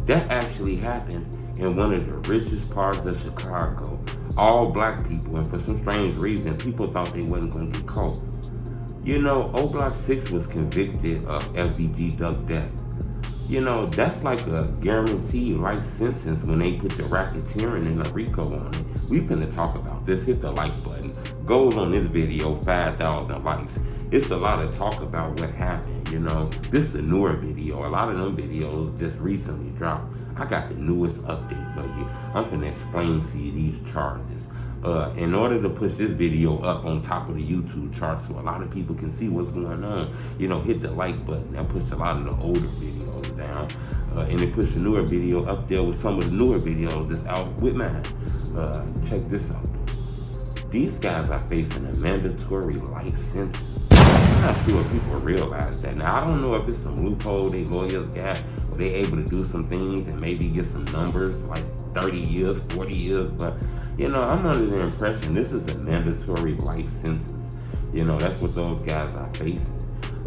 That actually happened in one of the richest parts of Chicago. All black people, and for some strange reason, people thought they wasn't going to get caught. You know, Oblock 6 was convicted of FBG duck death. You know, that's like a guaranteed life sentence when they put the racketeering and the RICO on it. We finna talk about this. Hit the like button. Goals on this video, 5,000 likes. It's a lot of talk about what happened, you know. This is a newer video. A lot of them videos just recently dropped. I got the newest update for you. I'm finna explain to you these charges. In order to push this video up on top of the YouTube chart so a lot of people can see what's going on, you know, hit the like button. That puts a lot of the older videos down. And it puts the newer video up there with some of the newer videos that's out with mine. Check this out. These guys are facing a mandatory life sentence. I'm not sure if people realize that. Now, I don't know if it's some loophole they lawyers got, where they able to do some things and maybe get some numbers like 30 years, 40 years, but you know, I'm under the impression this is a mandatory life sentence. You know, that's what those guys are facing.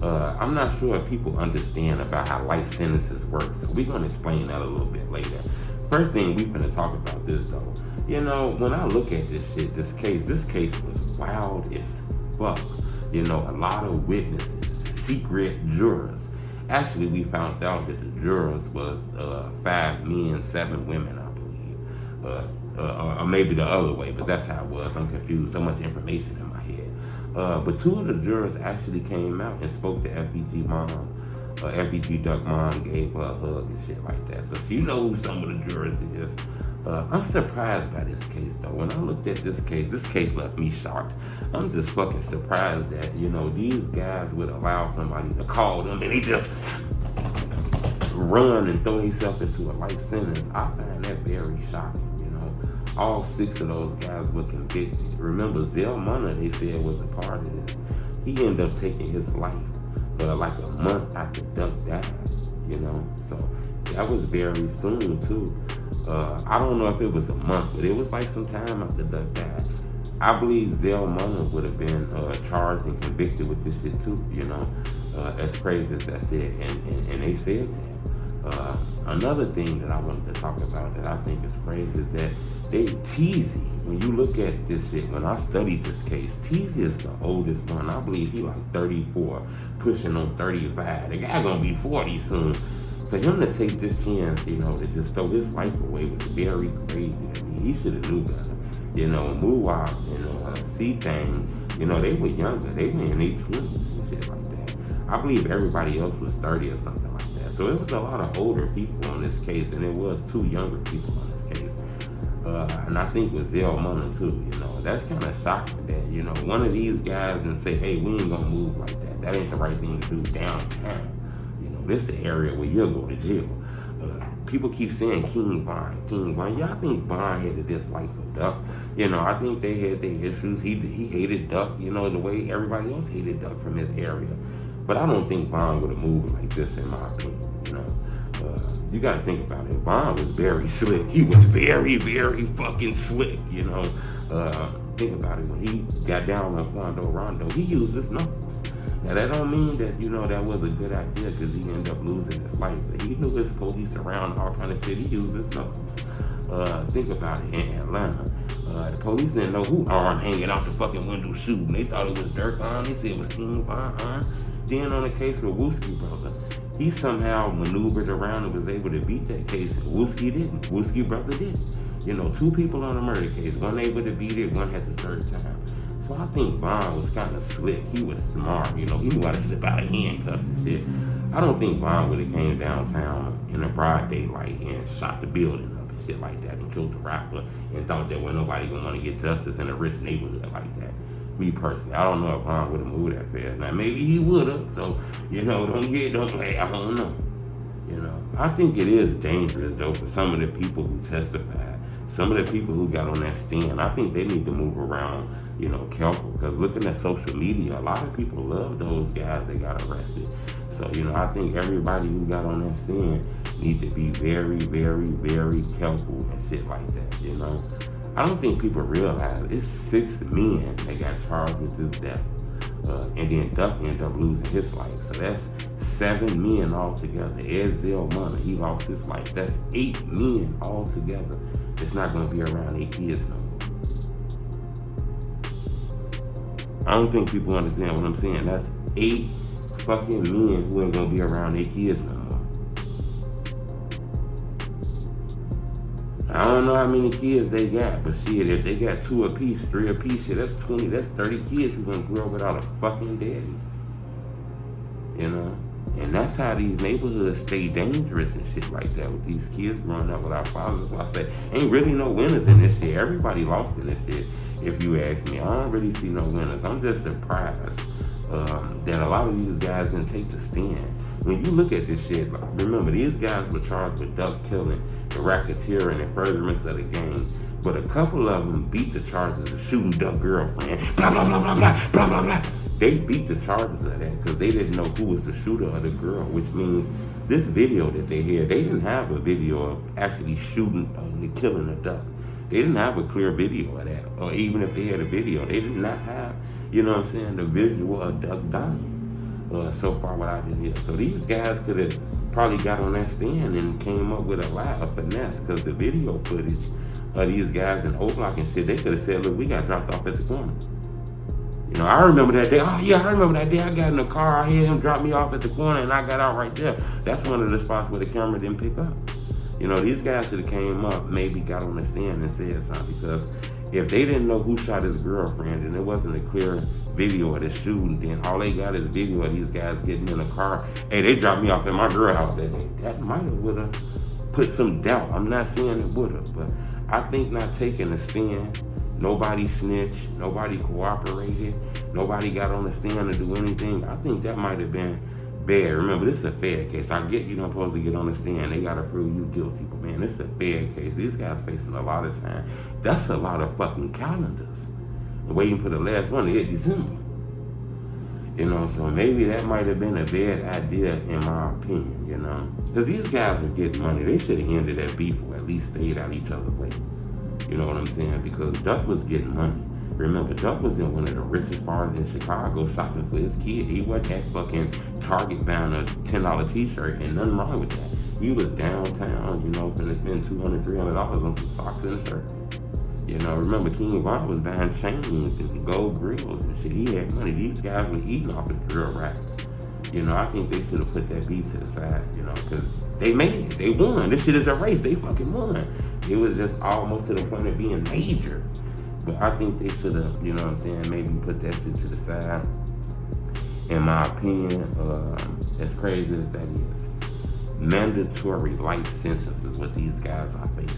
I'm not sure if people understand about how life sentences work, so we're going to explain that a little bit later. First thing we finna talk about this though. You know, when I look at this shit, this case was wild as fuck. You know, a lot of witnesses, secret jurors. Actually, we found out that the jurors was 5 men, 7 women, I believe. Or maybe the other way, but that's how it was. I'm confused. So much information in my head. But 2 of the jurors actually came out and spoke to FBG mom. FBG Duck mom gave her a hug and shit like that. So if you know who some of the jurors is, I'm surprised by this case though. When I looked at this case left me shocked. I'm just fucking surprised that, you know, these guys would allow somebody to call them and they just run and throw themselves into a life sentence. I find that very shocking, you know. All 6 of those guys were convicted. Remember, Zell Munner, they said, was a part of this. He ended up taking his life like a month after Duck died, you know. So that was very soon too. I don't know if it was a month, but it was like some time after Duck died. I believe Zell Munner would have been charged and convicted with this shit too, you know. As crazy as that's it, and they said that. Another thing that I wanted to talk about that I think is crazy is that Teezy, when you look at this shit, when I studied this case, Teezy is the oldest one. I believe he like 34, pushing on 35. The guy gonna be 40 soon. For him to take this chance, you know, to just throw his life away was very crazy to me. He should have knew better. You know, Muwop, you know, C-Thing, you know, they were younger. They were in their 20s and shit like that. I believe everybody else was 30 or something like that. So it was a lot of older people on this case, and it was 2 younger people on this case. And I think with Zell Munner too, you know, that's kind of shocking that, you know, one of these guys and say, hey, we ain't gonna move like that. That ain't the right thing to do downtown. This is the area where you'll go to jail. People keep saying King Von. Yeah, I think Von hated this life of Duck. You know, I think they had their issues. He hated Duck, you know, the way everybody else hated Duck from his area. But I don't think Von would have moved like this, in my opinion, you know. You gotta think about it. Von was very slick. He was very, very fucking slick, you know. Think about it. When he got down on Quando Rondo, he used his knuckles. Now that don't mean that, you know, that was a good idea because he ended up losing his life. But he knew his police around, all kind of shit. He used his knuckles. Think about it, in Atlanta. The police didn't know who arm hanging out the fucking window shooting. They thought it was Dirk on. They said it was King Von on. Then on the case with Wooski brother, he somehow maneuvered around and was able to beat that case. Wooski didn't. Wooski brother didn't. You know, 2 people on a murder case. One able to beat it, one had to serve time. So I think Von was kind of slick. He was smart, you know. He knew how to slip out of handcuffs and shit. I don't think Von would have came downtown in a broad daylight and shot the building up and shit like that and killed the rapper and thought that when nobody gonna want to get justice in a rich neighborhood like that. Me personally, I don't know if Von would have moved that fast. Now maybe he would have. So you know, don't play. I don't know. You know, I think it is dangerous though for some of the people who testified. Some of the people who got on that stand, I think they need to move around, you know, careful. Because looking at social media, a lot of people love those guys that got arrested. So, you know, I think everybody who got on that stand need to be very, very, very careful and shit like that, you know. I don't think people realize it's 6 men that got charged with this death. And then Duck ended up losing his life. So that's 7 men altogether. Ezel Munna, he lost his life. That's 8 men altogether. It's not gonna be around their kids no more. I don't think people understand what I'm saying. That's 8 fucking men who ain't gonna be around their kids no more. I don't know how many kids they got, but shit, if they got 2 apiece, 3 apiece, shit, that's 20, that's 30 kids who gonna grow up without a fucking daddy. You know? And that's how these neighborhoods stay dangerous and shit like that, with these kids growing up without fathers. I say, ain't really no winners in this shit. Everybody lost in this shit, if you ask me. I don't really see no winners. I'm just surprised that a lot of these guys didn't take the stand. When you look at this shit, like, remember, these guys were charged with duck killing, the racketeering, and furtherance of the gang. But a couple of them beat the charges of shooting duck girlfriend, blah, blah, blah, blah, blah, blah, blah, blah. They beat the charges of that because they didn't know who was the shooter of the girl, which means this video that they had, they didn't have a video of actually shooting and killing a duck. They didn't have a clear video of that. Or even if they had a video, they did not have, you know what I'm saying, the visual of duck dying. So far what I did hear. So these guys could have probably got on that stand and came up with a lie, a finesse, because the video footage of these guys in Oblock and shit, they could have said, look, we got dropped off at the corner. You know, I remember that day. Oh yeah, I remember that day. I got in the car, I hear him drop me off at the corner, and I got out right there. That's one of the spots where the camera didn't pick up. You know, these guys should have came up, maybe got on the stand and said something, because if they didn't know who shot his girlfriend and it wasn't a clear video of the shooting, then all they got is video of these guys getting in the car. Hey, they dropped me off at my girl house that day. That might have would have put some doubt. I'm not saying it would have, but I think not taking a stand, nobody snitched, nobody cooperated, nobody got on the stand to do anything. I think that might have been bad. Remember, this is a fair case. I get you don't supposed to get on the stand. They gotta prove you guilty, but man, this is a fair case. These guys facing a lot of time. That's a lot of fucking calendars. Waiting for the last one to hit December. You know, so maybe that might have been a bad idea in my opinion, you know. Because these guys are getting money. They should have ended that beef or at least stayed out each other's way. You know what I'm saying? Because Duck was getting money. Remember, Duck was in one of the richest bars in Chicago shopping for his kid. He wasn't at fucking Target buying a $10 t-shirt and nothing wrong with that. He was downtown, you know, finna spend $200, $300 on some socks and a shirt. You know, remember King Von was buying chains and gold grills and shit. He had money. These guys were eating off his grill rack. You know, I think they should have put that beef to the side, you know, because they made it. They won. This shit is a race. They fucking won. It was just almost to the point of being major. But I think they should have, you know what I'm saying, maybe put that shit to the side. In my opinion, as crazy as that is, mandatory life sentences is what these guys are facing.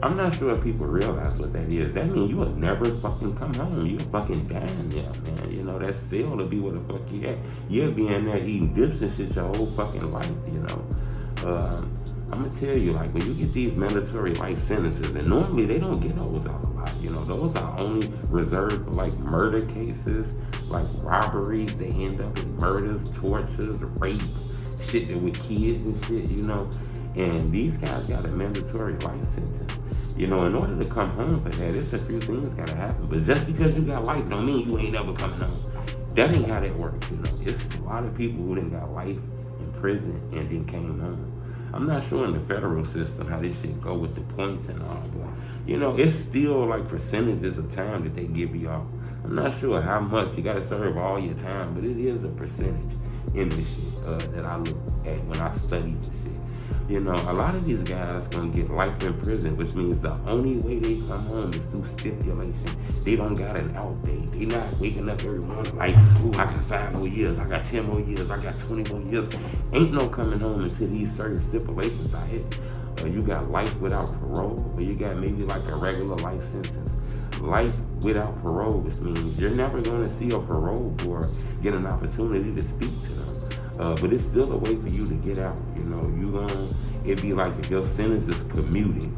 I'm not sure if people realize what that is. That means you will never fucking come home. You're fucking dying there, man. You know, that cell to be where the fuck you at. You'll be in there eating dips and shit your whole fucking life, you know. I'm gonna tell you, like, when you get these mandatory life sentences, and normally they don't get those out a lot, you know. Those are only reserved for, like, murder cases, like robberies. They end up in murders, tortures, rape, shit with kids and shit, you know. And these guys got a mandatory life sentence. You know, in order to come home for that, it's a few things gotta happen. But just because you got life don't mean you ain't ever coming home. That ain't how that works, you know. It's a lot of people who done got life in prison and then came home. I'm not sure in the federal system how this shit go with the points and all, but, you know, it's still like percentages of time that they give you off. I'm not sure how much you gotta serve all your time, but it is a percentage in this shit that I look at when I study this shit. You know, a lot of these guys gonna get life in prison, which means the only way they come home is through stipulation. They don't got an out date. They not waking up every morning like, ooh, I got 5 more years, I got 10 more years, I got 20 more years. Ain't no coming home until these certain stipulations are hit. You got life without parole, or you got maybe like a regular life sentence. Life without parole, which means you're never gonna see a parole board get an opportunity to speak to them. But it's still a way for you to get out. You know, it'd be like if your sentence is commuted,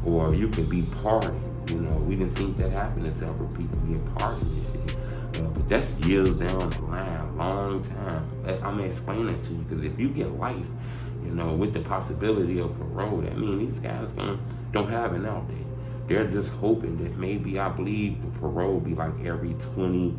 or you could be pardoned. You know, we didn't think that happen to several people get pardoned and shit. But that's years down the line, long time. I'm gonna explain it to you, because if you get life, you know, with the possibility of parole, that means these guys don't have an out date. They're just hoping that maybe, I believe the parole be like every 20,